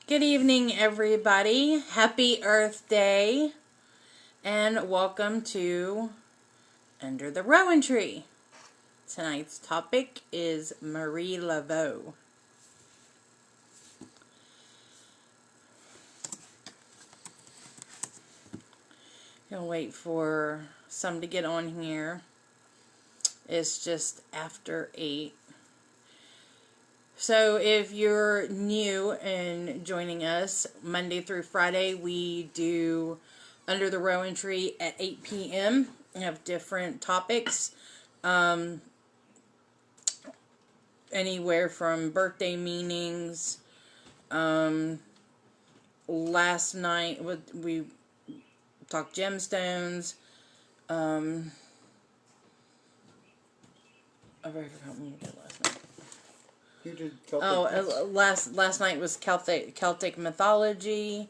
Good evening, everybody. Happy Earth Day, and welcome to Under the Rowan Tree. Tonight's topic is Marie Laveau. Gonna wait for some to get on here. It's just after 8. So if you're new and joining us, Monday through Friday we do Under the Rowan Tree at 8 p.m. We have different topics, anywhere from birthday meanings. Last night we talked gemstones. I already forgot what we did last night. You did Celtic. Last night was Celtic mythology.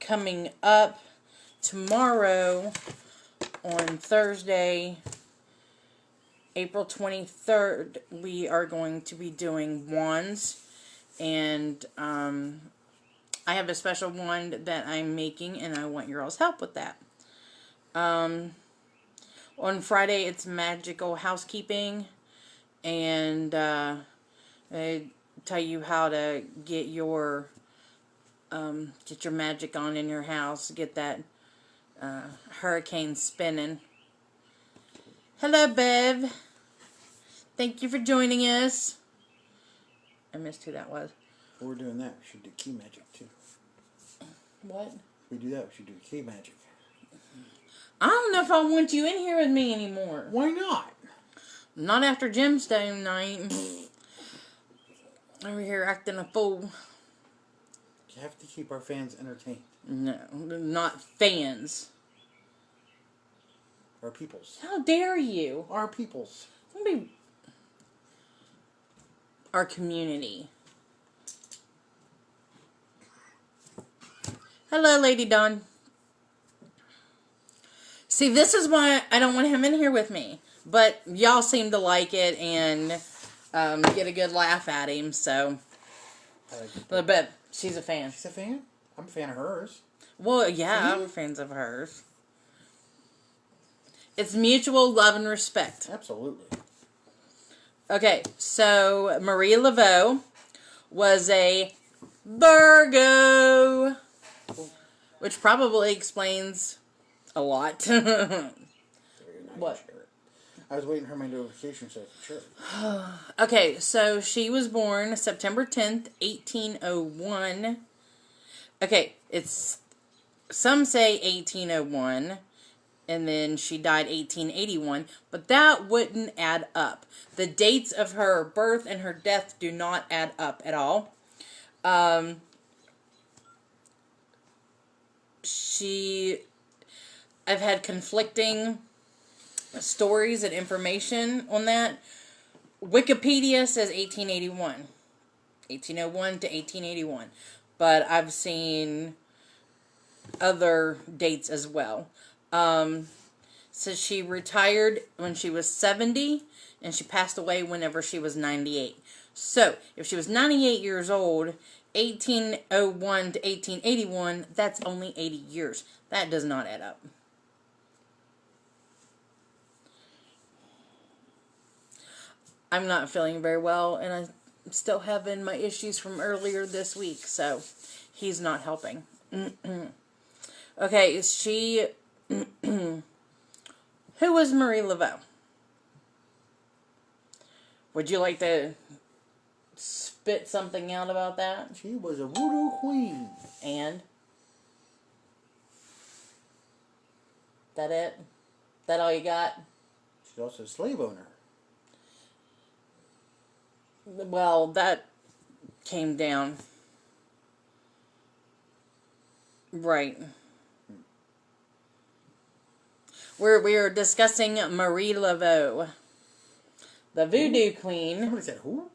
Coming up tomorrow on Thursday, April 23rd, we are going to be doing wands, and I have a special wand that I'm making, and I want your all's help with that. On Friday, it's magical housekeeping, and I tell you how to get your magic on in your house, get that hurricane spinning. Hello, Bev. Thank you for joining us. I missed who that was. If we're doing that, we should do key magic too. What? If we do that, we should do key magic. I don't know if I want you in here with me anymore. Why not? Not after gemstone night. Over here acting a fool. You have to keep our fans entertained. No, not fans. Our peoples. How dare you? Our peoples. Somebody. Our community. Hello, Lady Dawn. See, this is why I don't want him in here with me. But y'all seem to like it and get a good laugh at him, so. But she's a fan. She's a fan? I'm a fan of hers. Well, yeah, I'm fans of hers. It's mutual love and respect. Absolutely. Okay, so Marie Laveau was a Virgo, which probably explains a lot. Very nice. What? I was waiting for my notification so I could share. Okay, so she was born September 10th, 1801. Okay, some say 1801, and then she died 1881, but that wouldn't add up. The dates of her birth and her death do not add up at all. I've had conflicting stories and information on that. Wikipedia says 1881. 1801 to 1881. But I've seen other dates as well. So she retired when she was 70, and she passed away whenever she was 98. So, if she was 98 years old, 1801 to 1881, that's only 80 years. That does not add up. I'm not feeling very well, and I'm still having my issues from earlier this week, so he's not helping. Okay, who was Marie Laveau? Would you like to spit something out about that? She was a voodoo queen. And? That it? That all you got? She's also a slave owner. Well, that came down. Right. We're discussing Marie Laveau, the voodoo queen. Somebody said who?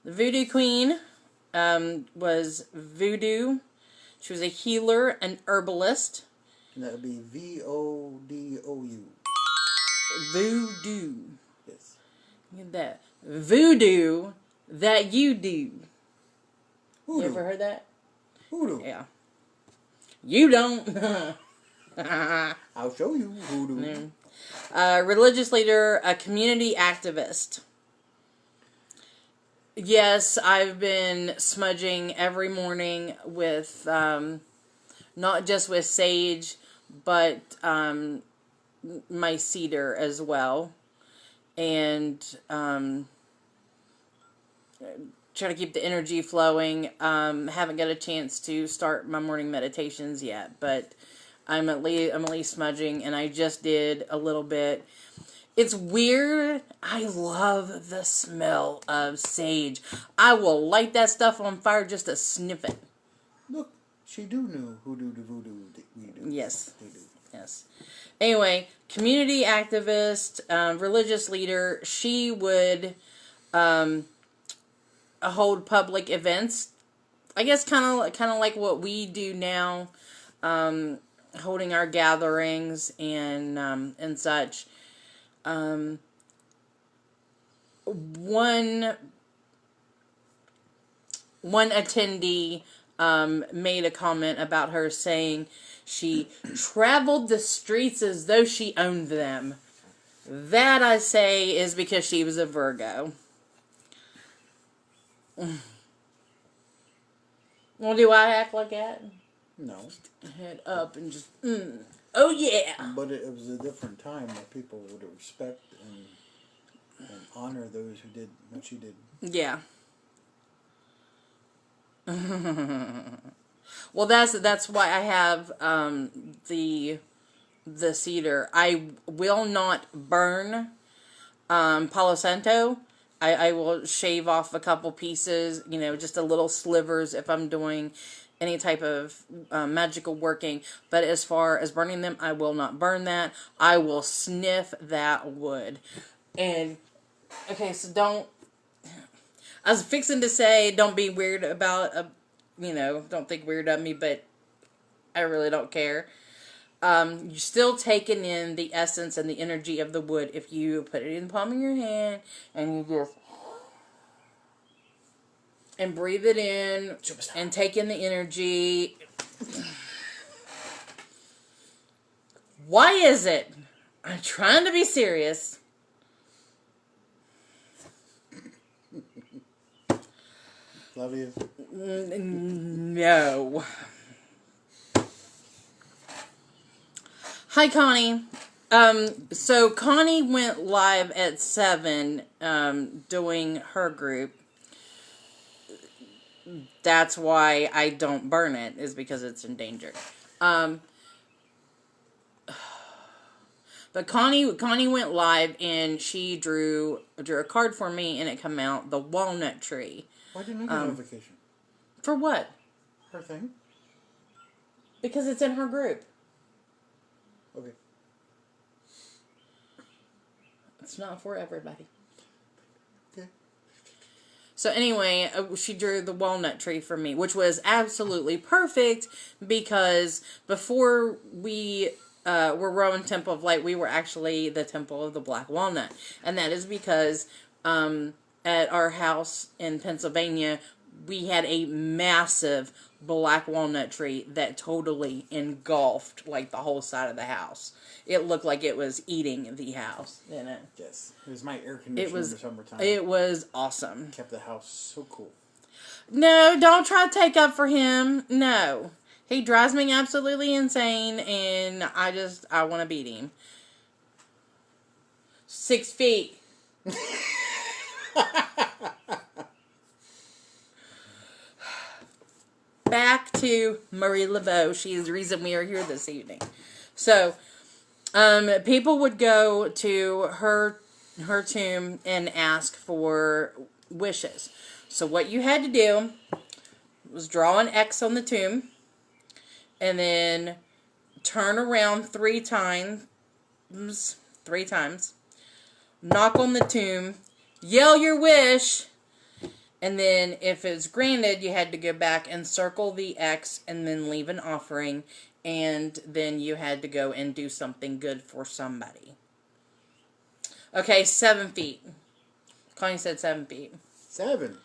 The voodoo queen was voodoo. She was a healer, an herbalist. And that would be VODOU. Voodoo. Yes. Look at that. Voodoo that you do. Hoodoo. You ever heard that? Hoodoo. Yeah. You don't. I'll show you hoodoo. Religious leader, a community activist. Yes, I've been smudging every morning with, not just with sage, but my cedar as well. And try to keep the energy flowing. Haven't got a chance to start my morning meditations yet, but I'm at least smudging, and I just did a little bit. It's weird. I love the smell of sage. I will light that stuff on fire just to sniff it. Look, she do know hoodoo the voodoo that we do. Yes. They do. Yes. Anyway, community activist, religious leader. She would hold public events. I guess kind of like what we do now, holding our gatherings and such. One attendee made a comment about her saying she traveled the streets as though she owned them. That, I say, is because she was a Virgo. Well, do I act like that? No. Head up and just, oh yeah. But it was a different time where people would respect and honor those who did what she did. Yeah. Well, that's why I have the cedar. I will not burn Palo Santo. I will shave off a couple pieces, just a little slivers if I'm doing any type of magical working. But as far as burning them, I will not burn that. I will sniff that wood. And, okay, so don't... I was fixing to say don't be weird about, don't think weird of me, but I really don't care. You're still taking in the essence and the energy of the wood if you put it in the palm of your hand and you just and breathe it in and take in the energy. Why is it? I'm trying to be serious. Love you. No. Hi, Connie. So Connie went live at 7, doing her group. That's why I don't burn it, is because it's endangered. But Connie went live and she drew a card for me, and it come out the walnut tree. Why didn't I get a notification? For what? Her thing? Because it's in her group. Okay. It's not for everybody. Okay. So anyway, she drew the walnut tree for me, which was absolutely perfect because before we were Rowan Temple of Light, we were actually the Temple of the Black Walnut. And that is because at our house in Pennsylvania, we had a massive black walnut tree that totally engulfed like the whole side of the house. It looked like it was eating the house, didn't it? Yes. It was my air conditioner in the summertime. It was awesome. Kept the house so cool. No, don't try to take up for him. No. He drives me absolutely insane, and I want to beat him. 6 feet. Back to Marie Laveau. She is the reason we are here this evening. So, people would go to her tomb and ask for wishes. So what you had to do was draw an X on the tomb, and then turn around 3 times, knock on the tomb, yell your wish, and then if it's granted, you had to go back and circle the X and then leave an offering, and then you had to go and do something good for somebody. Okay, 7 feet. Connie said 7 feet. 7.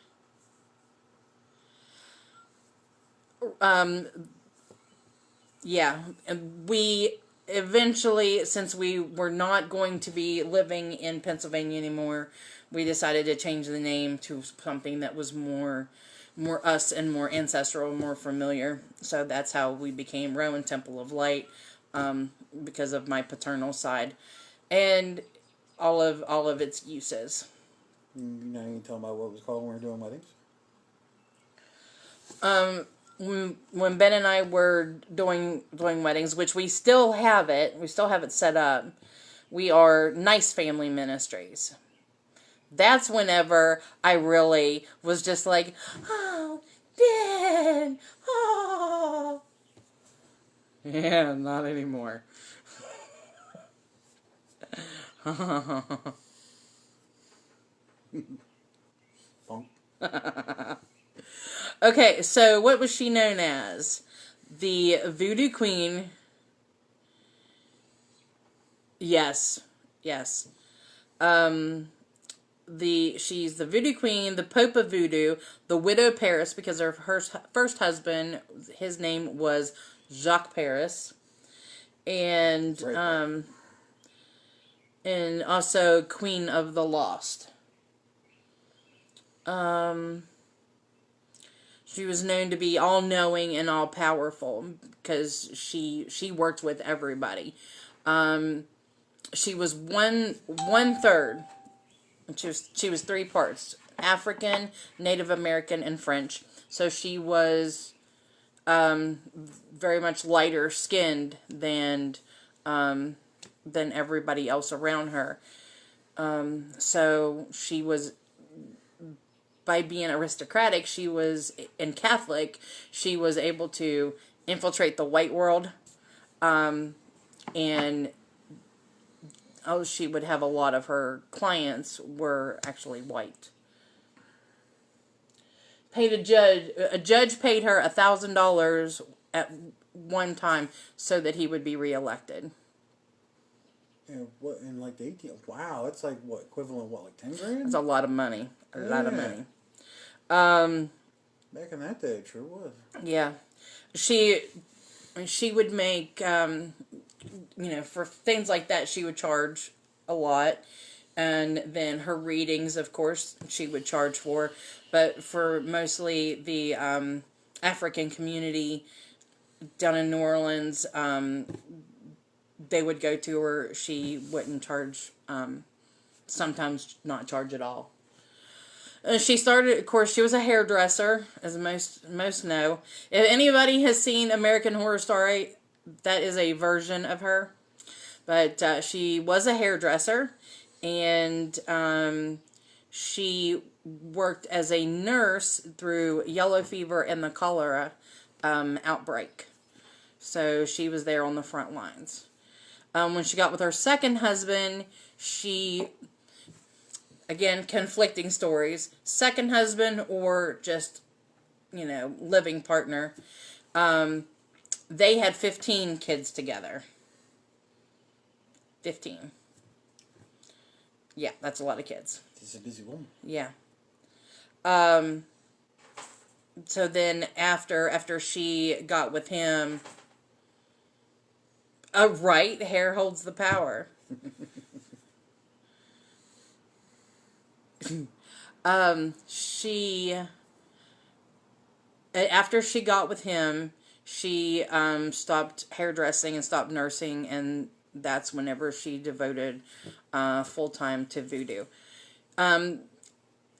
Yeah, and we eventually, since we were not going to be living in Pennsylvania anymore, we decided to change the name to something that was more us and more ancestral, more familiar. So that's how we became Rowan Temple of Light, because of my paternal side, and all of its uses. Now you can tell about what it was called when we were doing weddings. When Ben and I were doing weddings, which we still have it set up. We are Nice Family Ministries. That's whenever I really was just like, oh, Ben, oh. Yeah, not anymore. Okay, so what was she known as? The Voodoo Queen. Yes, yes. She's the Voodoo Queen, the Pope of Voodoo, the Widow Paris, because her first husband, his name was Jacques Paris, and Right. and also Queen of the Lost. She was known to be all-knowing and all-powerful because she worked with everybody. She was one third. She was 3 parts: African, Native American, and French. So she was very much lighter skinned than everybody else around her. So she was, by being aristocratic, and Catholic, she was able to infiltrate the white world, and she would have a lot of her clients were actually white. A judge paid her $1,000 at one time so that he would be reelected. Yeah, what in like the 18? Wow, that's like what equivalent? What, like 10 grand? That's a lot of money. A lot of money. Back in that day, it sure was. Yeah, she would make for things like that, she would charge a lot. And then her readings, of course, she would charge for. But for mostly the African community down in New Orleans, they would go to her. She wouldn't charge, sometimes not charge at all. She started, of course, she was a hairdresser, as most know. If anybody has seen American Horror Story, that is a version of her. But she was a hairdresser, and she worked as a nurse through yellow fever and the cholera outbreak. So she was there on the front lines. When she got with her second husband, again, conflicting stories. Second husband or just, living partner. They had 15 kids together. 15. Yeah, that's a lot of kids. She's a busy woman. Yeah. So then after she got with him, right, hair holds the power. After she got with him, she stopped hairdressing and stopped nursing, and that's whenever she devoted full time to voodoo.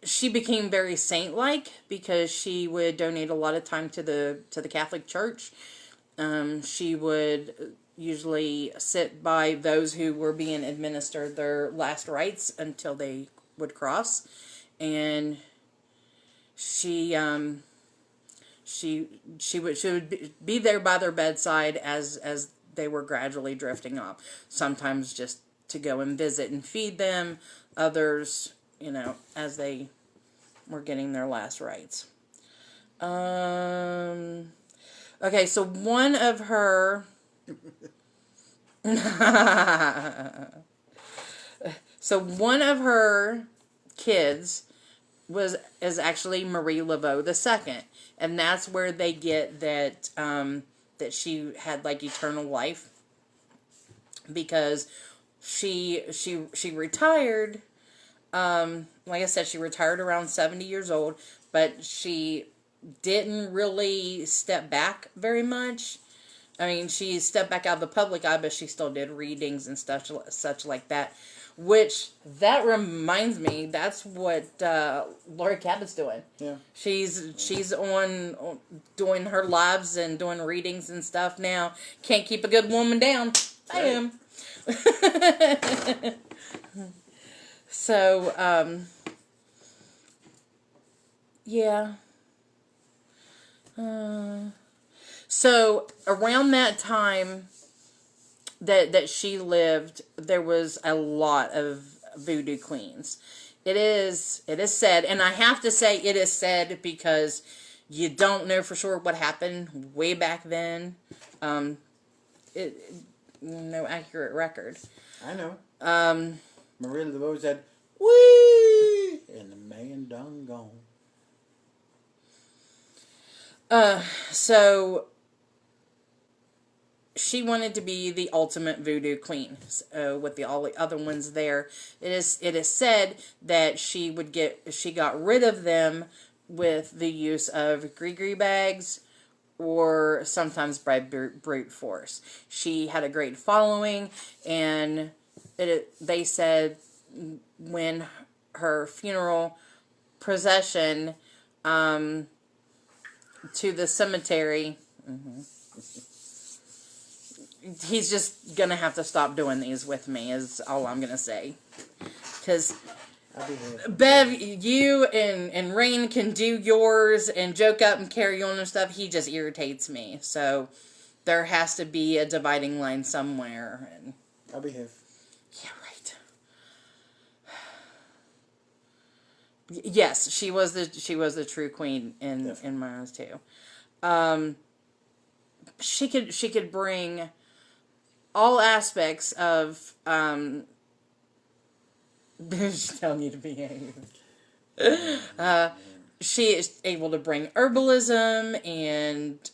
She became very saint-like because she would donate a lot of time to the Catholic Church. She would usually sit by those who were being administered their last rites until they would cross, and she would be there by their bedside as they were gradually drifting off. Sometimes just to go and visit and feed them. Others, as they were getting their last rites. Okay, so one of her kids is actually Marie Laveau II, and that's where they get that that she had like eternal life, because she retired. Like I said, she retired around 70 years old, but she didn't really step back very much. I mean, she stepped back out of the public eye, but she still did readings and stuff, such like that. Which, that reminds me, that's what Lori Cabot's doing. Yeah. She's on doing her lives and doing readings and stuff now. Can't keep a good woman down. I am. So, yeah. So around that time that she lived, there was a lot of voodoo queens. It is said, and I have to say it is said because you don't know for sure what happened way back then. No accurate record. I know. Marie Laveau said, "Wee," and the man done gone. So she wanted to be the ultimate voodoo queen. With all the other ones there, it is said that she got rid of them with the use of gree bags, or sometimes by brute force. She had a great following, and they said when her funeral procession to the cemetery, he's just gonna have to stop doing these with me, is all I'm gonna say. Because Bev, you and Rain can do yours and joke up and carry on and stuff. He just irritates me. So there has to be a dividing line somewhere. And I'll behave. Yeah, right. Yes, she was the true queen in my eyes too. She could bring all aspects of she's telling you to behave. She is able to bring herbalism and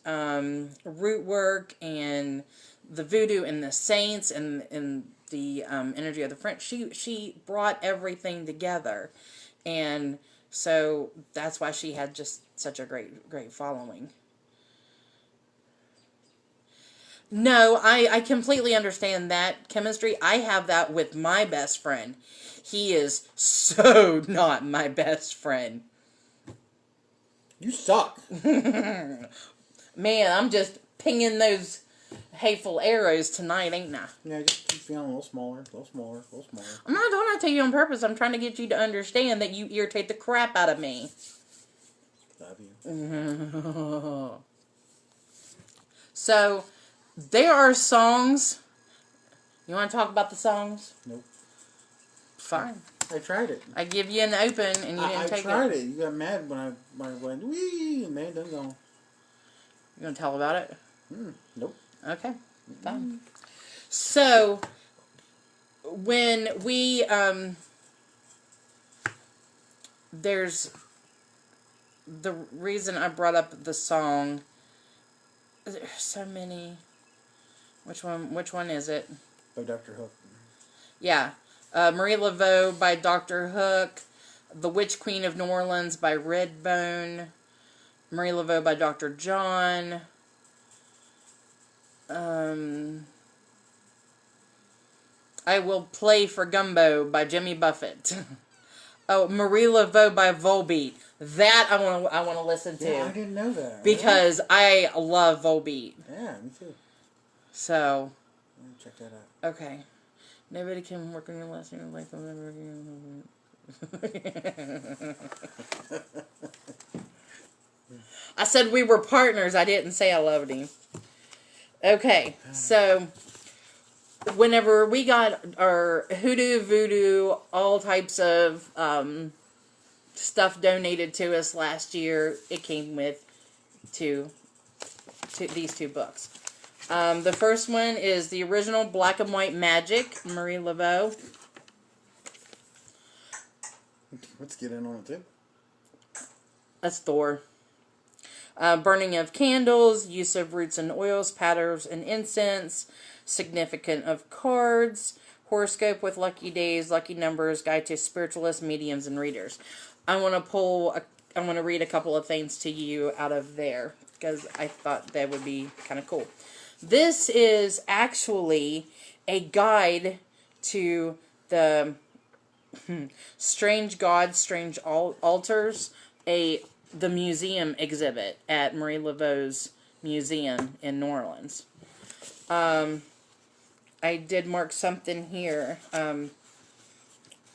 root work and the voodoo and the saints and the energy of the French. She brought everything together, and so that's why she had just such a great following. No, I completely understand that chemistry. I have that with my best friend. He is so not my best friend. You suck. Man, I'm just pinging those hateful arrows tonight, ain't I? Yeah, just keep feeling a little smaller, a little smaller, a little smaller. I'm not doing that to you on purpose. I'm trying to get you to understand that you irritate the crap out of me. Love you. So, there are songs. You want to talk about the songs? Nope. Fine. I tried it. I give you an open and you didn't take it. I tried it. You got mad when I went, wee, and man done gone. You gonna tell about it? Nope. Okay. Fine. So, when we, there's the reason I brought up the song. There's so many. Which one is it? By Dr. Hook. Yeah. Marie Laveau by Dr. Hook. The Witch Queen of New Orleans by Redbone. Marie Laveau by Dr. John. I Will Play for Gumbo by Jimmy Buffett. Oh, Marie Laveau by Volbeat. That I want to listen to. Yeah, I didn't know that. Because I love Volbeat. Yeah, me too. So. Check that out. Okay. Nobody can work on your last name like them. I said we were partners. I didn't say I loved him. Okay, so whenever we got our hoodoo, voodoo, all types of stuff donated to us last year, it came with these two books. The first one is the original Black and White Magic, Marie Laveau. Let's get in on it too. That's Thor. Burning of candles, use of roots and oils, powders and incense, significant of cards, horoscope with lucky days, lucky numbers, guide to spiritualists, mediums, and readers. I want to read a couple of things to you out of there because I thought that would be kind of cool. This is actually a guide to the Strange Gods, Strange Altars, the museum exhibit at Marie Laveau's museum in New Orleans. I did mark something here.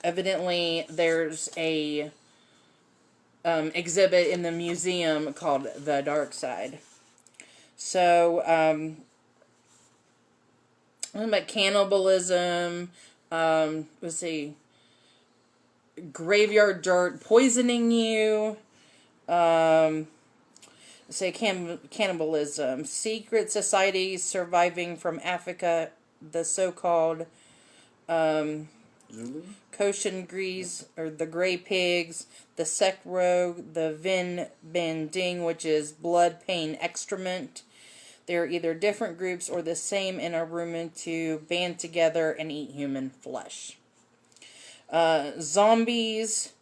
Evidently, there's a exhibit in the museum called The Dark Side. So, about cannibalism. Let's see. Graveyard dirt poisoning you. Say cannibalism. Secret societies surviving from Africa. The so-called Zulu? Koshin Grease, or the Grey Pigs, the Sect Rogue, the Vin Banding, which is blood pain excrement. They're either different groups or the same and are rumored to band together and eat human flesh. Zombies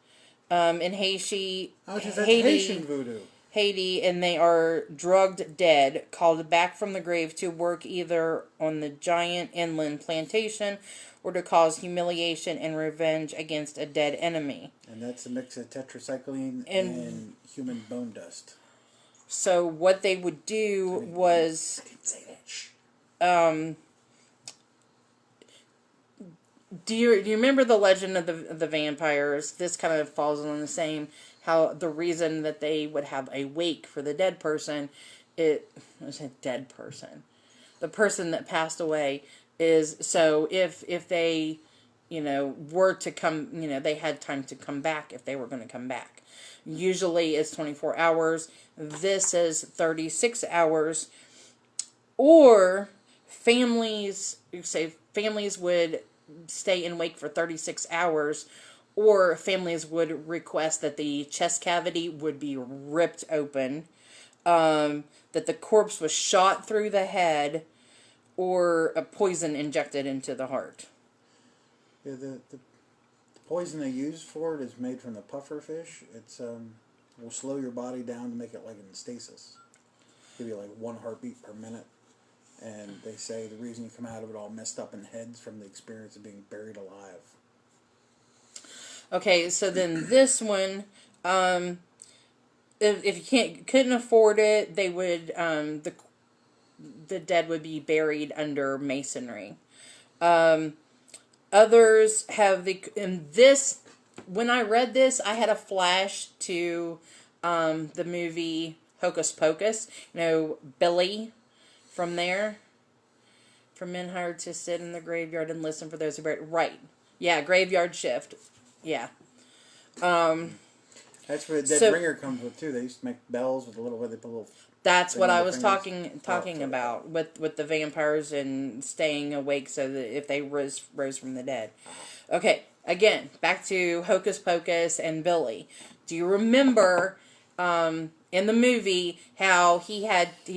in Haiti. Haitian voodoo. Haiti, and they are drugged dead, called back from the grave to work either on the giant inland plantation or to cause humiliation and revenge against a dead enemy. And that's a mix of tetracycline and human bone dust. So what they would do was, do you remember the legend of the vampires? This kind of falls on the same. How the reason that they would have a wake for the dead person, the person that passed away, is so if they, were to come, they had time to come back if they were going to come back. Usually it's 24 hours. This is 36 hours. Or families would stay in wake for 36 hours. Or families would request that the chest cavity would be ripped open, that the corpse was shot through the head, or a poison injected into the heart. Yeah, the poison they use for it is made from the puffer fish. It's will slow your body down to make it like in stasis. Give you like 1 heartbeat per minute. And they say the reason you come out of it all messed up in heads from the experience of being buried alive. Okay, so then this one, if you couldn't afford it, they would the dead would be buried under masonry. Others have when I read this, I had a flash to the movie Hocus Pocus. Billy from there. For men hired to sit in the graveyard and listen for those who buried. Right. Yeah, graveyard shift. Yeah. That's where the dead ringer comes with too. They used to make bells with where they put little. That's what I was talking about with the vampires and staying awake so that if they rose from the dead. Okay, again, back to Hocus Pocus and Billy. Do you remember in the movie how he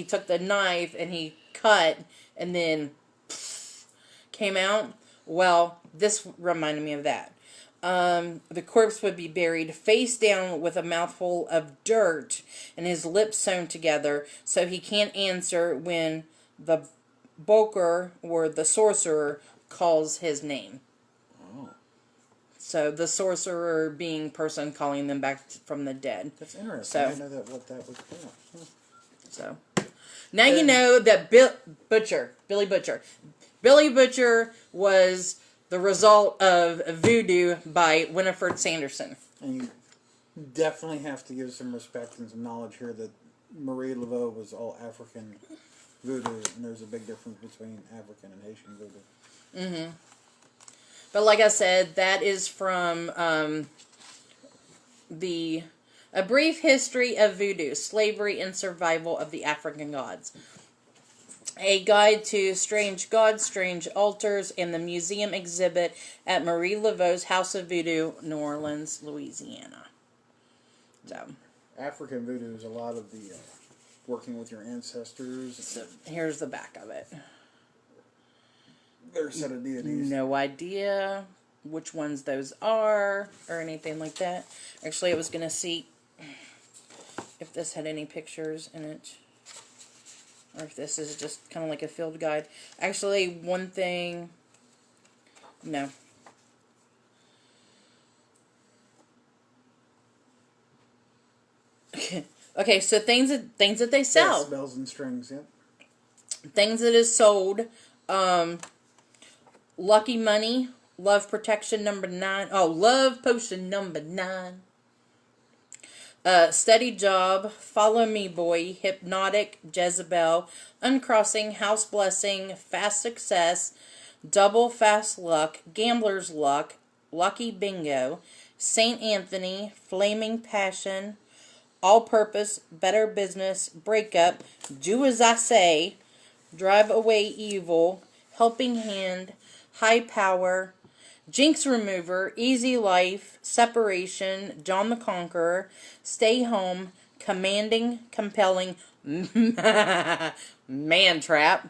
took the knife and he cut and then came out? Well, this reminded me of that. The corpse would be buried face down with a mouthful of dirt and his lips sewn together so he can't answer when the Boker or the sorcerer calls his name. Oh. So the sorcerer being person calling them back from the dead. That's interesting. I didn't know what that was about. So now you know that Billy Butcher was the result of voodoo by Winifred Sanderson. And you definitely have to give some respect and some knowledge here that Marie Laveau was all African voodoo, and there's a big difference between African and Haitian voodoo. Mm-hmm. But like I said, that is from A Brief History of Voodoo, Slavery and Survival of the African Gods. A Guide to Strange Gods, Strange Altars, and the Museum exhibit at Marie Laveau's House of Voodoo, New Orleans, Louisiana. So, African voodoo is a lot of the working with your ancestors. So here's the back of it. Their set of deities. No idea which ones those are or anything like that. Actually, I was going to see if this had any pictures in it. Or if this is just kind of like a field guide. Actually, one thing... No. Okay, so things that they sell. Yes, bells and strings, yep. Things that is sold. Lucky Money. Love Protection number 9. Oh, Love Potion number 9. Steady Job, Follow Me Boy, Hypnotic, Jezebel, Uncrossing, House Blessing, Fast Success, Double Fast Luck, Gambler's Luck, Lucky Bingo, Saint Anthony, Flaming Passion, All Purpose, Better Business, Breakup, Do As I Say, Drive Away Evil, Helping Hand, High Power, Jinx Remover, Easy Life, Separation, John the Conqueror, Stay Home, Commanding, Compelling, Man Trap,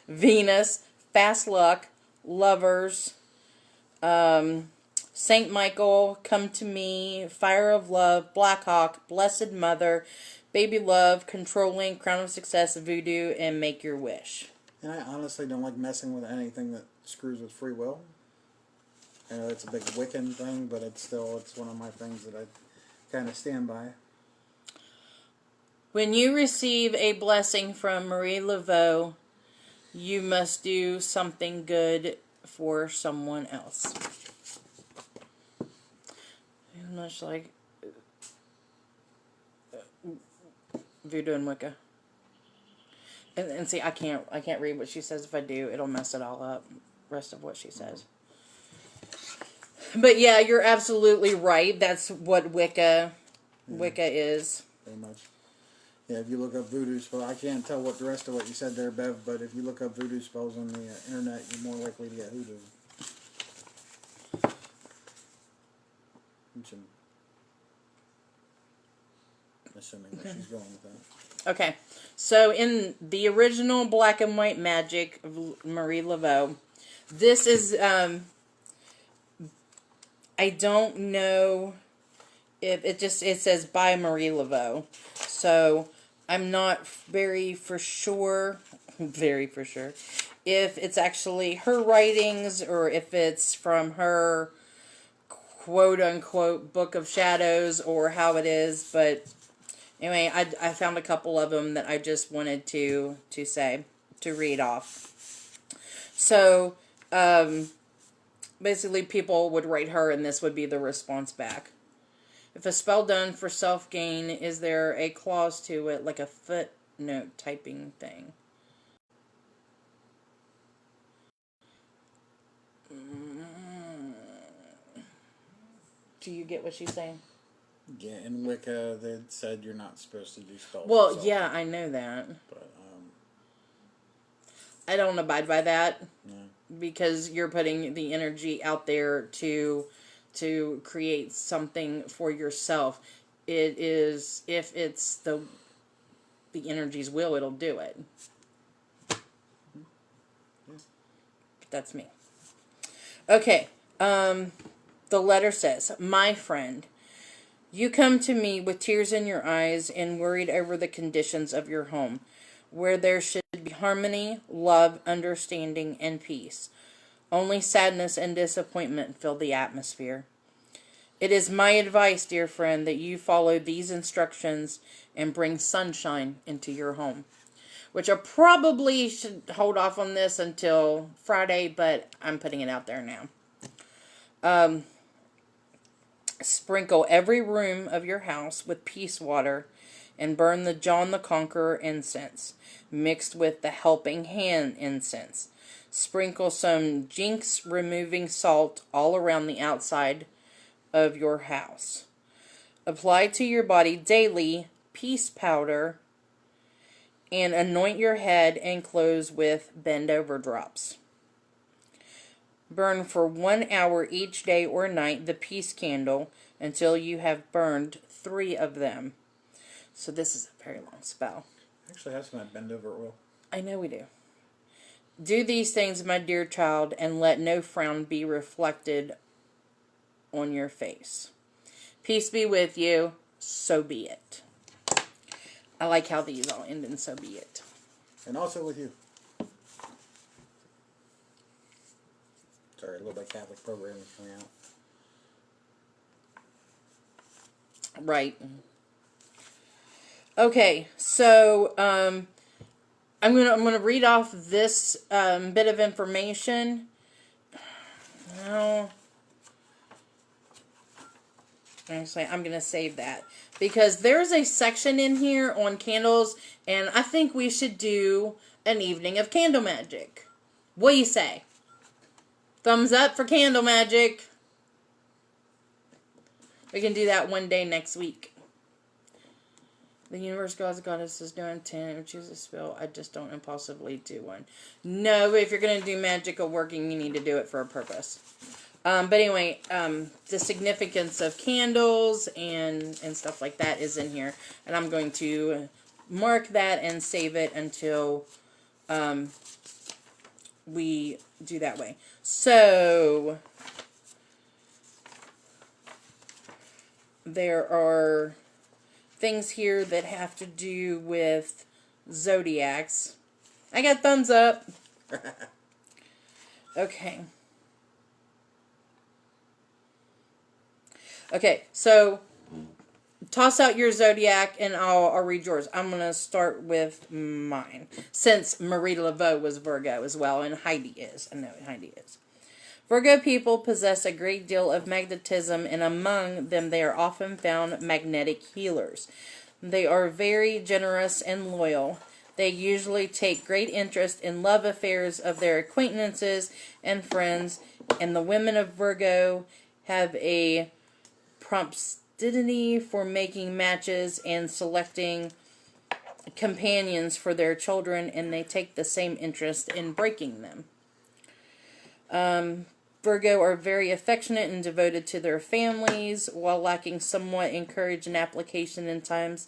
Venus, Fast Luck, Lovers, Saint Michael, Come to Me, Fire of Love, Black Hawk, Blessed Mother, Baby Love, Controlling, Crown of Success, Voodoo, and Make Your Wish. And I honestly don't like messing with anything that screws with free will. I know it's a big Wiccan thing, but it's one of my things that I kind of stand by. When you receive a blessing from Marie Laveau, you must do something good for someone else. Much like Voodoo and Wicca. And see, I can't read what she says. If I do, it'll mess it all up. Rest of what she says. But yeah, you're absolutely right. That's what Wicca is. Pretty much. Yeah, if you look up voodoo spells, I can't tell what the rest of what you said there, Bev, but if you look up voodoo spells on the internet, you're more likely to get hoodoo. I'm assuming that she's going with that. Okay, so in the original Black and White Magic of Marie Laveau, this is, I don't know if it says by Marie Laveau. So I'm not very for sure if it's actually her writings or if it's from her quote unquote Book of Shadows or how it is. But anyway, I found a couple of them that I just wanted to read off. So, basically people would write her and this would be the response back. If a spell done for self-gain, is there a clause to it, like a footnote typing thing? Do you get what she's saying? Yeah, in Wicca, they said you're not supposed to do spells. Well, yeah, I know that. But, I don't abide by that. No. Because you're putting the energy out there to create something for yourself. It is, if it's the energy's will, it'll do it. That's me. Okay. The letter says, "My friend, you come to me with tears in your eyes and worried over the conditions of your home, where there should be harmony, love, understanding, and peace. Only sadness and disappointment fill the atmosphere. It is my advice, dear friend, that you follow these instructions and bring sunshine into your home." Which I probably should hold off on this until Friday, but I'm putting it out there now. Sprinkle every room of your house with peace water and burn the John the Conqueror incense, mixed with the Helping Hand incense. Sprinkle some jinx removing salt all around the outside of your house. Apply to your body daily peace powder and anoint your head and clothes with bend over drops. Burn for 1 hour each day or night the peace candle until you have burned 3 of them. So this is a very long spell. Actually, have some of that bend over oil. I know we do. Do these things, my dear child, and let no frown be reflected on your face. Peace be with you, so be it. I like how these all end in so be it. And also with you. Sorry, a little bit of Catholic programming coming out. Right. Okay, so I'm gonna read off this bit of information. No. Actually, I'm going to save that. Because there's a section in here on candles, and I think we should do an evening of candle magic. What do you say? Thumbs up for candle magic. We can do that one day next week. The universe, God's goddess is doing 10. Choose a spell. I just don't impulsively do one. No, if you're going to do magical working, you need to do it for a purpose. But anyway, the significance of candles and stuff like that is in here. And I'm going to mark that and save it until we do that way. So, there are things here that have to do with zodiacs. I got thumbs up. Okay. Okay, so toss out your zodiac and I'll read yours. I'm going to start with mine. Since Marie Laveau was Virgo as well, and Heidi is. I know Heidi is. Virgo people possess a great deal of magnetism, and among them they are often found magnetic healers. They are very generous and loyal. They usually take great interest in love affairs of their acquaintances and friends, and the women of Virgo have a promptitude for making matches and selecting companions for their children, and they take the same interest in breaking them. Virgo are very affectionate and devoted to their families, while lacking somewhat in courage and application in times.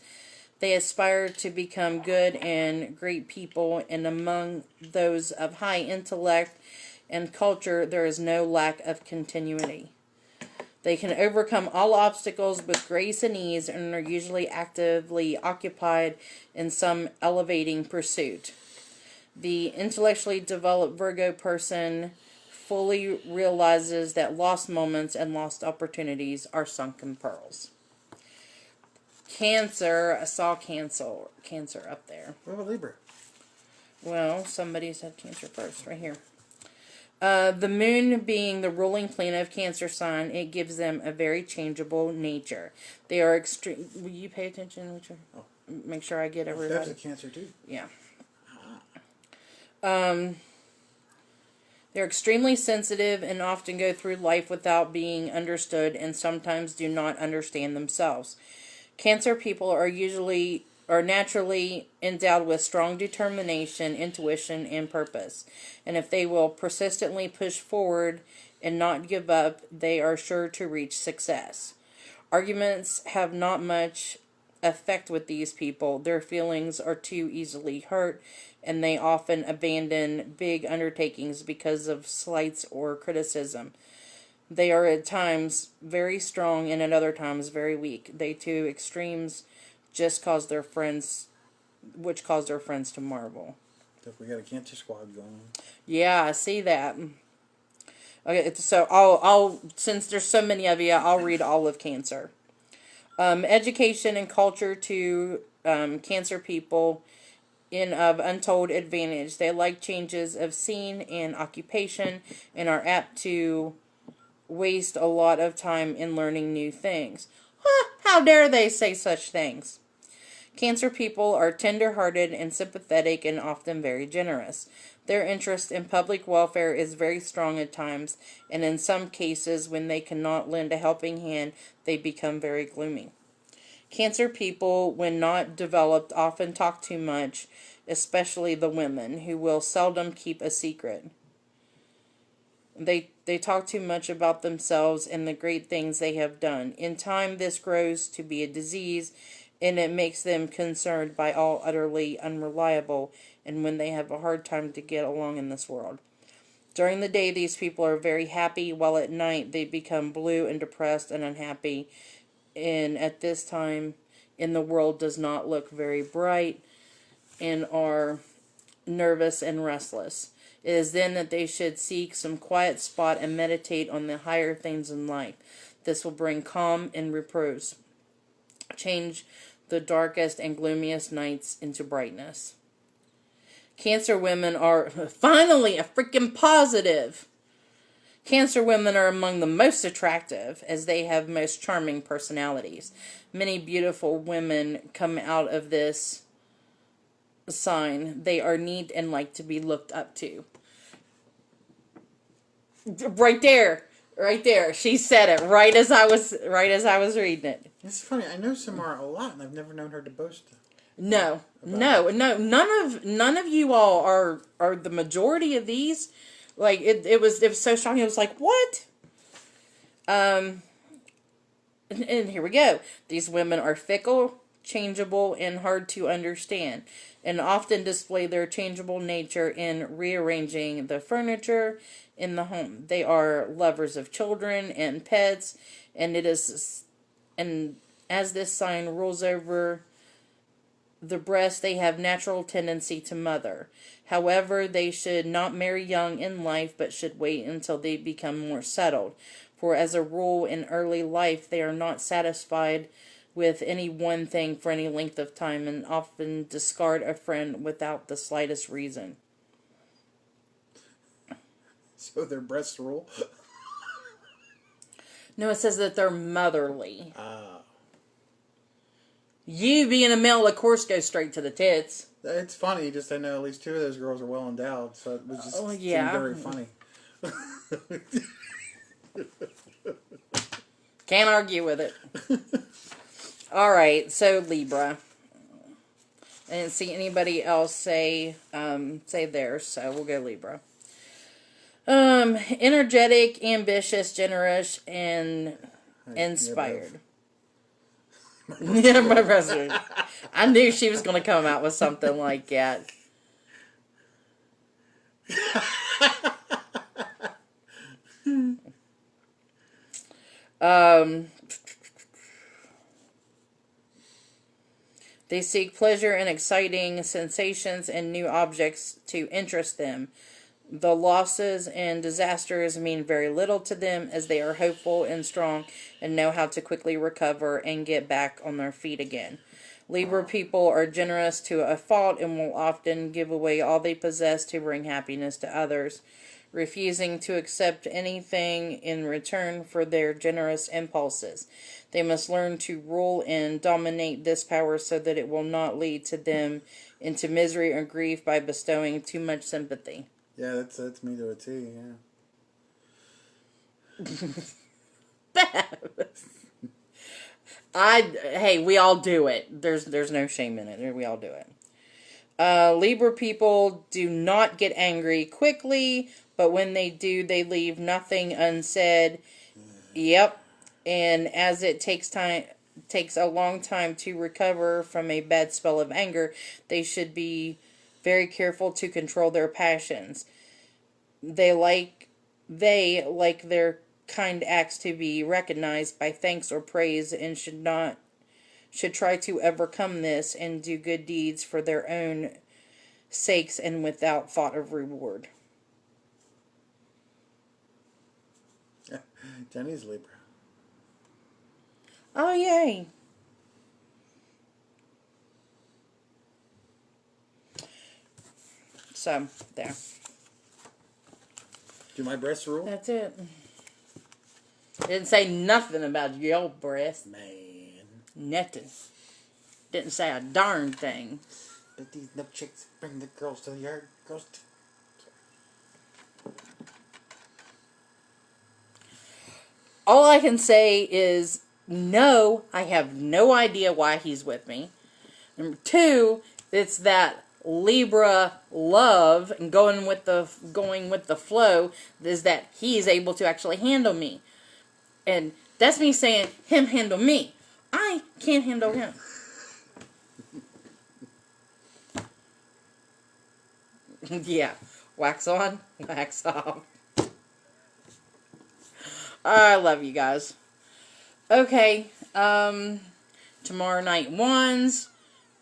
They aspire to become good and great people, and among those of high intellect and culture, there is no lack of continuity. They can overcome all obstacles with grace and ease, and are usually actively occupied in some elevating pursuit. The intellectually developed Virgo person fully realizes that lost moments and lost opportunities are sunken pearls. Cancer, I saw Cancer up there. What about Libra? Well, somebody said Cancer first, right here. The moon being the ruling planet of Cancer sign, it gives them a very changeable nature. They are extreme. Will you pay attention, Richard? Oh. Make sure I get everybody. That's a Cancer too. Yeah. They're extremely sensitive and often go through life without being understood, and sometimes do not understand themselves. Cancer people are naturally endowed with strong determination, intuition, and purpose. And if they will persistently push forward and not give up, they are sure to reach success. Arguments have not much effect with these people. Their feelings are too easily hurt, and they often abandon big undertakings because of slights or criticism. They are at times very strong and at other times very weak. They too extremes just cause their friends, which cause their friends to marvel. So we got a Cancer squad going on. Yeah, I see that. Okay, so I'll since there's so many of you, I'll read all of Cancer. Education and culture to Cancer people in of untold advantage. They like changes of scene and occupation, and are apt to waste a lot of time in learning new things. How dare they say such things? Cancer people are tender-hearted and sympathetic, and often very generous. Their interest in public welfare is very strong at times, and in some cases, when they cannot lend a helping hand, they become very gloomy. Cancer people, when not developed, often talk too much, especially the women, who will seldom keep a secret. They talk too much about themselves and the great things they have done. In time, this grows to be a disease, and it makes them concerned by all utterly unreliable, and when they have a hard time to get along in this world. During the day, these people are very happy, while at night they become blue and depressed and unhappy. And at this time in the world does not look very bright and are nervous and restless. It is then that they should seek some quiet spot and meditate on the higher things in life. This will bring calm and repose, change the darkest and gloomiest nights into brightness. Cancer women are finally a freaking positive. Cancer women are among the most attractive, as they have most charming personalities. Many beautiful women come out of this sign. They are neat and like to be looked up to. Right there. Right there. She said it right as I was reading it. It's funny. I know Samara a lot, and I've never known her to boast. No. None of you all are the majority of these. Like it was so shocking. It was like, what? And here we go. These women are fickle, changeable, and hard to understand, and often display their changeable nature in rearranging the furniture in the home. They are lovers of children and pets, and as this sign rules over the breast, they have natural tendency to mother. However, they should not marry young in life, but should wait until they become more settled. For as a rule, in early life, they are not satisfied with any one thing for any length of time, and often discard a friend without the slightest reason. So their breasts rule? No, it says that they're motherly. You being a male, of course, go straight to the tits. It's funny, just I know at least two of those girls are well endowed, so it was just seemed very funny. Can't argue with it. Alright, so Libra. I didn't see anybody else say theirs, so we'll go Libra. Energetic, ambitious, generous, and inspired. Yeah, my president. I knew she was going to come out with something like that. They seek pleasure and exciting sensations and new objects to interest them. The losses and disasters mean very little to them, as they are hopeful and strong and know how to quickly recover and get back on their feet again. Libra people are generous to a fault and will often give away all they possess to bring happiness to others, refusing to accept anything in return for their generous impulses. They must learn to rule and dominate this power so that it will not lead to them into misery or grief by bestowing too much sympathy. Yeah, that's me to a T, yeah. Hey, we all do it. There's no shame in it. We all do it. Libra people do not get angry quickly, but when they do, they leave nothing unsaid. Yep. And as it takes a long time to recover from a bad spell of anger, they should be very careful to control their passions. They like their kind acts to be recognized by thanks or praise, and should try to overcome this and do good deeds for their own sakes and without thought of reward. Jenny's Libra. Oh, yay. So, there. Do my breasts rule? That's it. Didn't say nothing about your breast. Man. Nothing. Didn't say a darn thing. But these nut chicks bring the girls to the yard. All I can say is no, I have no idea why he's with me. Number two, it's that Libra love and going with the flow, is that he's able to actually handle me. And that's me saying him handle me. I can't handle him. Yeah. Wax on, wax off. I love you guys. Okay. Tomorrow night ones.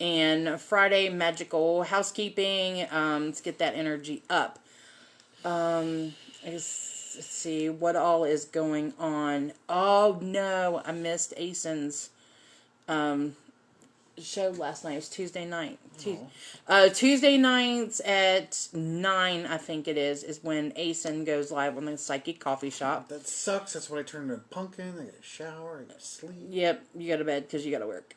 And Friday, magical housekeeping. Let's get that energy up. Let's see what all is going on. Oh no, I missed Asen's show last night. It was Tuesday night. Tuesday nights at 9, I think it is when Asen goes live on the Psychic Coffee Shop. That sucks. That's what I turn into a pumpkin. I get a shower. I get to sleep. Yep, you go to bed because you got to work.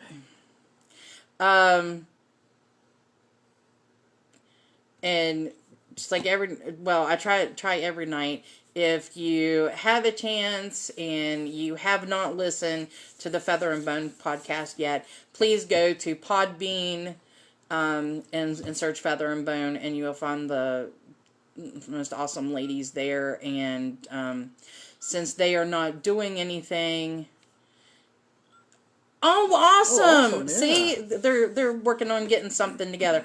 And just like I try every night. If you have a chance and you have not listened to the Feather and Bone podcast yet, please go to Podbean and search Feather and Bone, and you will find the most awesome ladies there. And since they are not doing anything. Oh, awesome! Yeah. See, they're working on getting something together.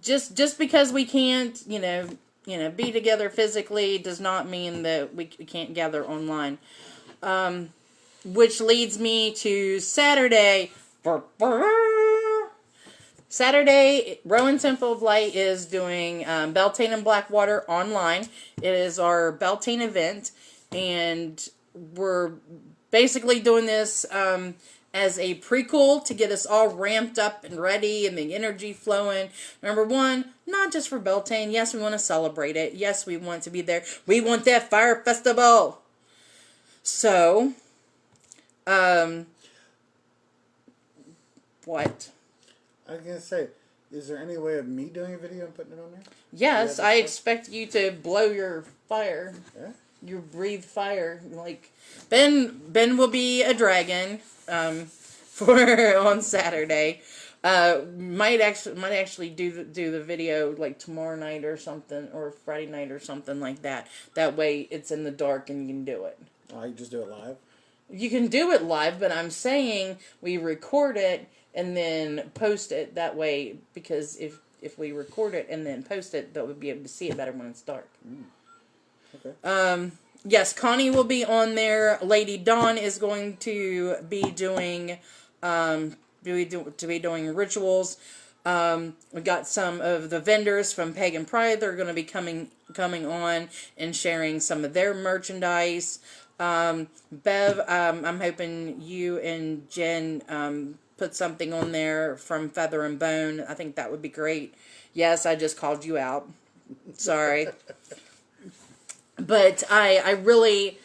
Just because we can't, be together physically does not mean that we can't gather online. Which leads me to Saturday. Saturday, Rowan Temple of Light is doing Beltane and Blackwater online. It is our Beltane event, and we're basically doing this as a prequel to get us all ramped up and ready and the energy flowing. Number one, not just for Beltane. Yes, we want to celebrate it. Yes, we want to be there. We want that fire festival. So, what? I was going to say, is there any way of me doing a video and putting it on there? Yes, I expect you to blow your fire. Yeah? You breathe fire. Like, Ben will be a dragon, for on Saturday. Might actually do the video like tomorrow night or something, or Friday night or something like that. That way it's in the dark and you can do it. Oh, you just do it live? You can do it live, but I'm saying we record it and then post it that way, because if we record it and then post it, they'll be able to see it better when it's dark. Okay. Yes, Connie will be on there. Lady Dawn is going to be doing rituals. We got some of the vendors from Pagan Pride. They're going to be coming on and sharing some of their merchandise. Bev, I'm hoping you and Jen put something on there from Feather and Bone. I think that would be great. Yes, I just called you out. Sorry. But I really,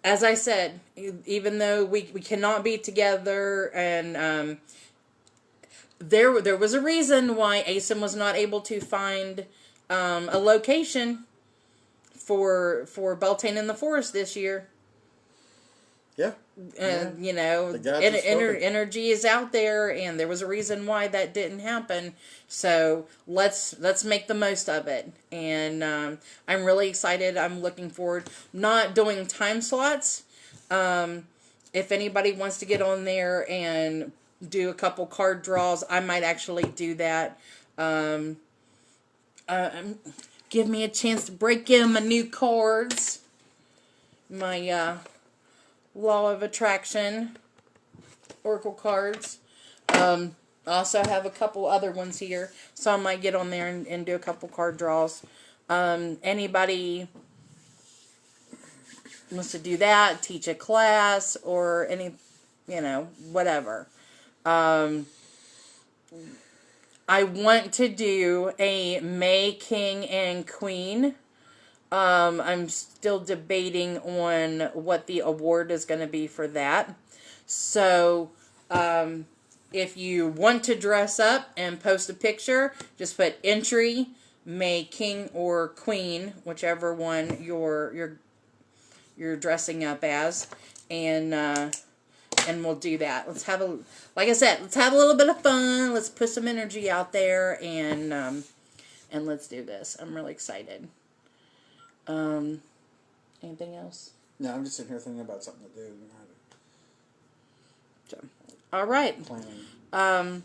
as I said, even though we cannot be together, and there was a reason why Asen was not able to find a location for Beltane in the Forest this year. Yeah. Energy is out there, and there was a reason why that didn't happen. So let's make the most of it. And I'm really excited. I'm looking forward. Not doing time slots. If anybody wants to get on there and do a couple card draws, I might actually do that. Give me a chance to break in my new cards. My Law of Attraction Oracle cards. I also have a couple other ones here, so I might get on there and do a couple card draws. Anybody wants to do that, teach a class, or any, whatever. I want to do a May King and Queen. I'm still debating on what the award is going to be for that. So, if you want to dress up and post a picture, just put entry, May King or Queen, whichever one you're dressing up as, and we'll do that. Like I said, let's have a little bit of fun. Let's put some energy out there, and let's do this. I'm really excited. Anything else? No, I'm just sitting here thinking about something to do. So, all right. Planning.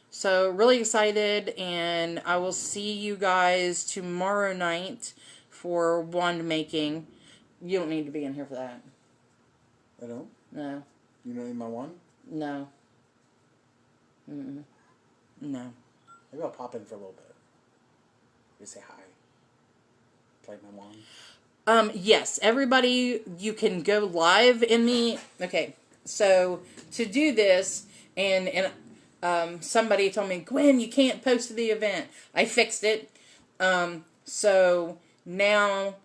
So really excited, and I will see you guys tomorrow night for wand making. You don't need to be in here for that. I don't? No. You don't need my wand? No. Mm-mm. No. Maybe I'll pop in for a little bit. Just say hi. Play my wand. Yes, everybody, you can go live in the... Okay, so to do this, and somebody told me, Gwen, you can't post to the event. I fixed it. So now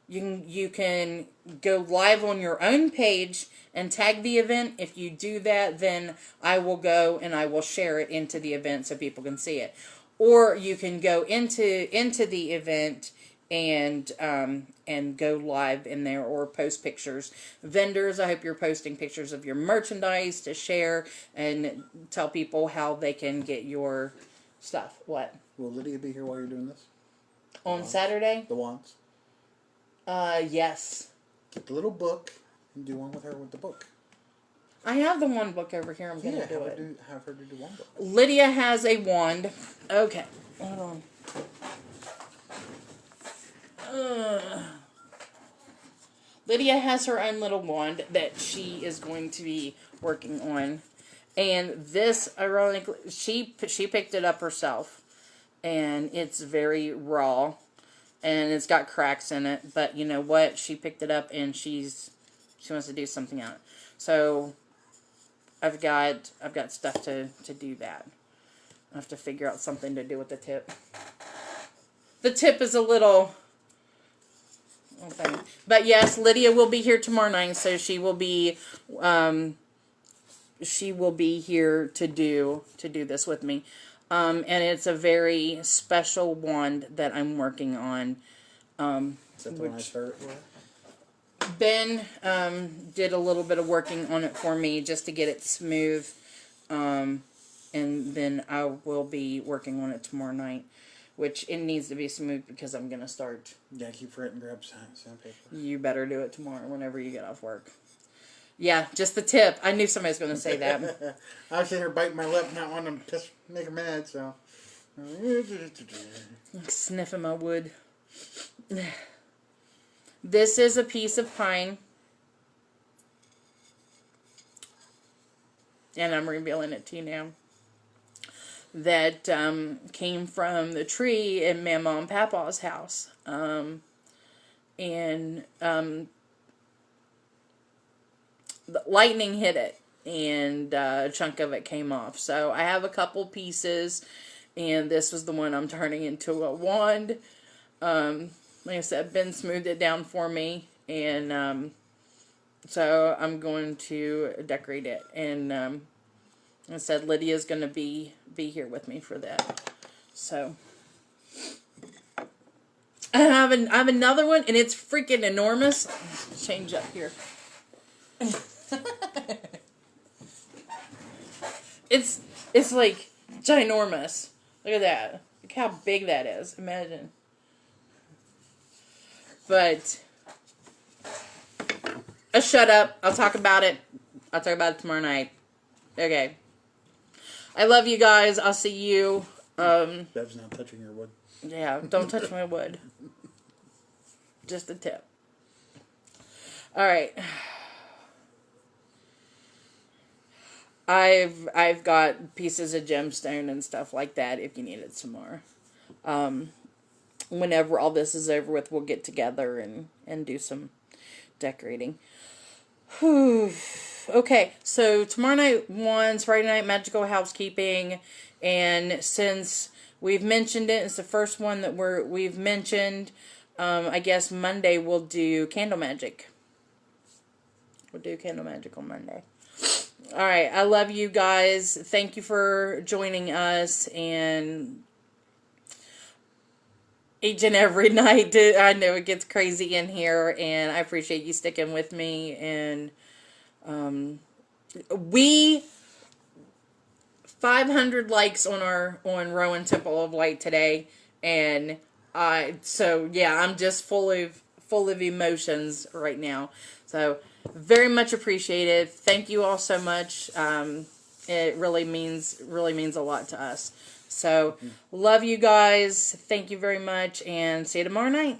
you can go live on your own page and tag the event. If you do that, then I will go and I will share it into the event so people can see it. Or you can go into the event and go live in there or post pictures. Vendors, I hope you're posting pictures of your merchandise to share and tell people how they can get your stuff. What? Will Lydia be here while you're doing this? On Saturday? The wands? Yes. Get the little book and do one with her with the book. I have the one book over here. I'm going to do it. Have her do one book. Lydia has a wand. Okay. Hold on. Lydia has her own little wand that she is going to be working on. And this, ironically, she picked it up herself. And it's very raw. And it's got cracks in it. But you know what? She picked it up and she wants to do something out. So I've got stuff to do that. I have to figure out something to do with the tip. The tip is a little... Okay. But yes, Lydia will be here tomorrow night, so she will be here to do this with me. And it's a very special wand that I'm working on. Is that the one I started with? Ben did a little bit of working on it for me just to get it smooth. And then I will be working on it tomorrow night. Which it needs to be smooth because I'm going to start. Yeah, keep forgetting to grab sandpaper. You better do it tomorrow whenever you get off work. Yeah, just the tip. I knew somebody was going to say that. I was sitting here biting my lip, not wanting to just make her mad, so. Sniffing my wood. This is a piece of pine. And I'm revealing it to you now. That came from the tree in Mama and Papa's house. The lightning hit it, and a chunk of it came off. So I have a couple pieces, and this was the one I'm turning into a wand. Like I said, Ben smoothed it down for me, and so I'm going to decorate it. And I said Lydia's going to be here with me for that. So I have another one, and it's freaking enormous. Let's change up here. It's like ginormous. Look at that. Look how big that is. Imagine. But shut up. I'll talk about it. I'll talk about it tomorrow night. Okay. I love you guys. I'll see you. Bev's not touching your wood. Yeah, don't touch my wood. Just a tip. Alright. I've got pieces of gemstone and stuff like that if you need it some more. Whenever all this is over with, we'll get together and do some decorating. Whew. Okay, so tomorrow night, Friday night, magical housekeeping, and since we've mentioned it, it's the first one that we've mentioned, I guess Monday we'll do candle magic. We'll do candle magic on Monday. Alright, I love you guys. Thank you for joining us, and each and every night, I know it gets crazy in here, and I appreciate you sticking with me, and we 500 likes on Rowan Temple of Light today, and so yeah, I'm just full of emotions right now. So very much appreciated. Thank you all so much. It really means a lot to us. So love you guys. Thank you very much, and see you tomorrow night.